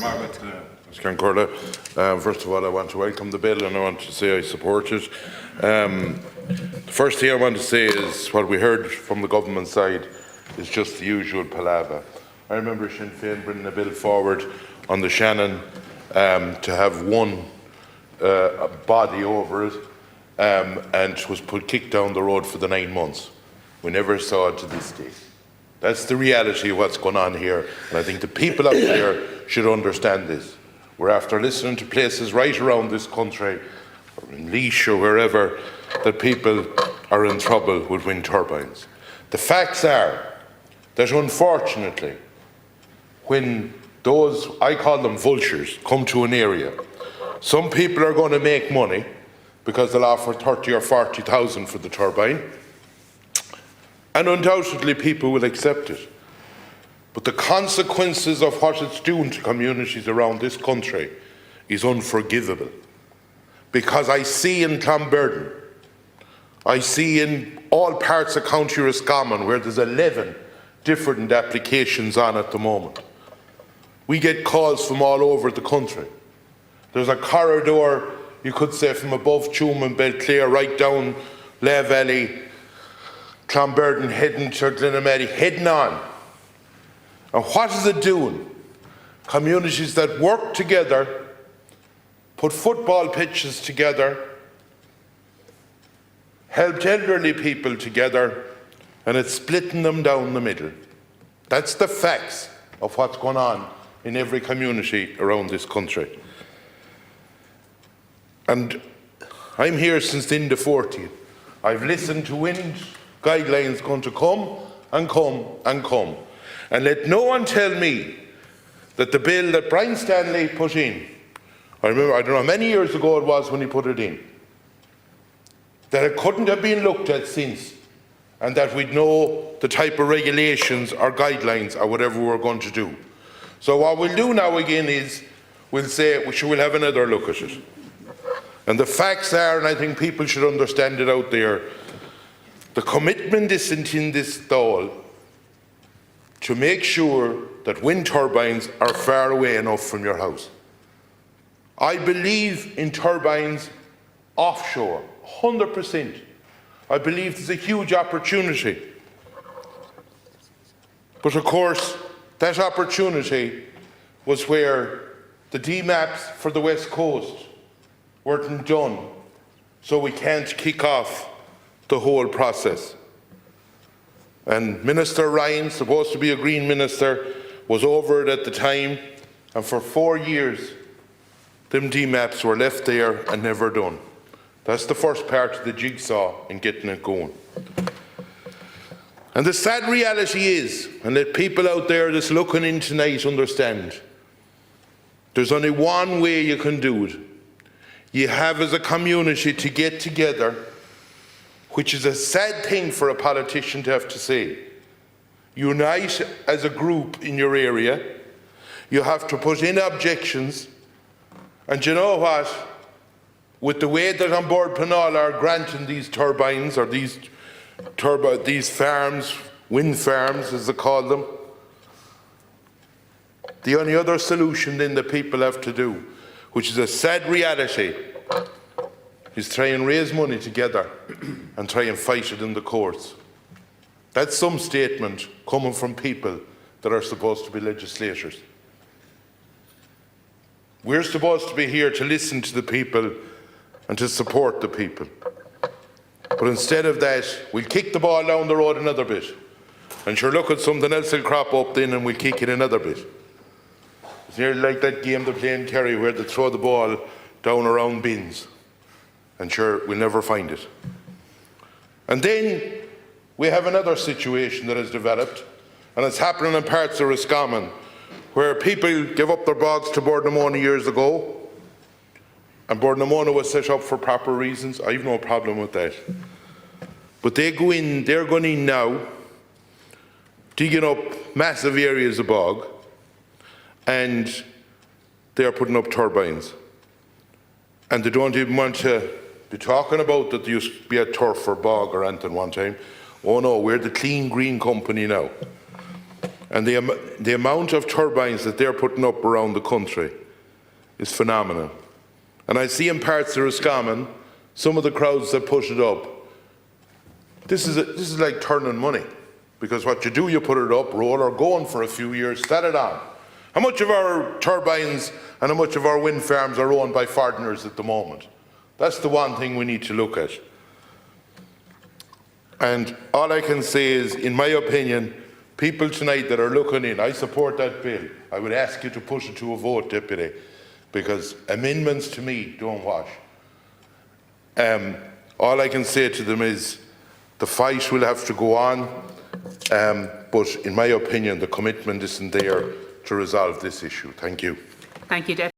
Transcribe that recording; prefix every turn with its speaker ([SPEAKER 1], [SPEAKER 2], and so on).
[SPEAKER 1] First of all, I want to welcome the bill and I want to say I support it. The first thing I want to say is what we heard from the government side is just the usual palaver. I remember Sinn Féin bringing a bill forward on the Shannon to have one body over it and was kicked down the road for the 9 months. We never saw it to this day. That's the reality of what's going on here, and I think the people out there should understand this. We're after listening to places right around this country, or in Laois or wherever, that people are in trouble with wind turbines. The facts are that unfortunately, when those, I call them vultures, come to an area, some people are going to make money because they'll offer 30 or 40,000 for the turbine, and undoubtedly people will accept it. But the consequences of what it's doing to communities around this country is unforgivable. Because I see in Clonberdon, I see in all parts of County Roscommon where there's 11 different applications on at the moment. We get calls from all over the country. There's a corridor, you could say, from above Tuam and Belclare right down Lea Valley, Clonberdon heading to Glenamaddy, heading on. And what is it doing? Communities that work together, put football pitches together, helped elderly people together, and it's splitting them down the middle. That's the facts of what's going on in every community around this country. And I'm here since the end of 40. I've listened to wind guidelines going to come and come and come. And let no one tell me that the bill that Brian Stanley put in, I remember, I don't know how many years ago it was when he put it in, that it couldn't have been looked at since, and that we'd know the type of regulations or guidelines or whatever we're going to do. So what we'll do now again is we'll say we'll have another look at it. And the facts are, and I think people should understand it out there, the commitment isn't in this Dáil to make sure that wind turbines are far away enough from your house. I believe in turbines offshore, 100%. I believe there's a huge opportunity. But of course, that opportunity was where the DMAPs for the West Coast weren't done, so we can't kick off the whole process. And Minister Ryan, supposed to be a Green Minister, was over it at the time, and for 4 years, them DMAPs were left there and never done. That's the first part of the jigsaw in getting it going. And the sad reality is, and let people out there that's looking in tonight understand, there's only one way you can do it. You have as a community to get together, which is a sad thing for a politician to have to say. Unite as a group in your area. You have to put in objections. And you know what? With the way that An Bord Pleanála are granting these turbines, or these farms, wind farms as they call them, the only other solution then that people have to do, which is a sad reality, is try and raise money together and try and fight it in the courts. That's some statement coming from people that are supposed to be legislators. We're supposed to be here to listen to the people and to support the people. But instead of that, we'll kick the ball down the road another bit. And sure, look at something else will crop up then and we'll kick it another bit. It's nearly like that game they play in Kerry where they throw the ball down around bins. And sure, we'll never find it. And then we have another situation that has developed, and it's happening in parts of Roscommon, where people gave up their bogs to Bordnamona years ago, and Bordnamona was set up for proper reasons. I have no problem with that. But they're going in now, digging up massive areas of bog, and they're putting up turbines. And they don't even want to be talking about that there used to be a turf or bog or anything one time. Oh no, we're the clean green company now. And the amount of turbines that they're putting up around the country is phenomenal. And I see in parts of Roscommon, some of the crowds that push it up, this is like turning money. Because what you do, you put it up, roll or go on for a few years, set it on. How much of our turbines and how much of our wind farms are owned by foreigners at the moment? That's the one thing we need to look at. And all I can say is, in my opinion, people tonight that are looking in, I support that bill. I would ask you to push it to a vote, Deputy, because amendments to me don't wash. All I can say to them is the fight will have to go on, but in my opinion, the commitment isn't there to resolve this issue. Thank you.
[SPEAKER 2] Thank you, Deputy.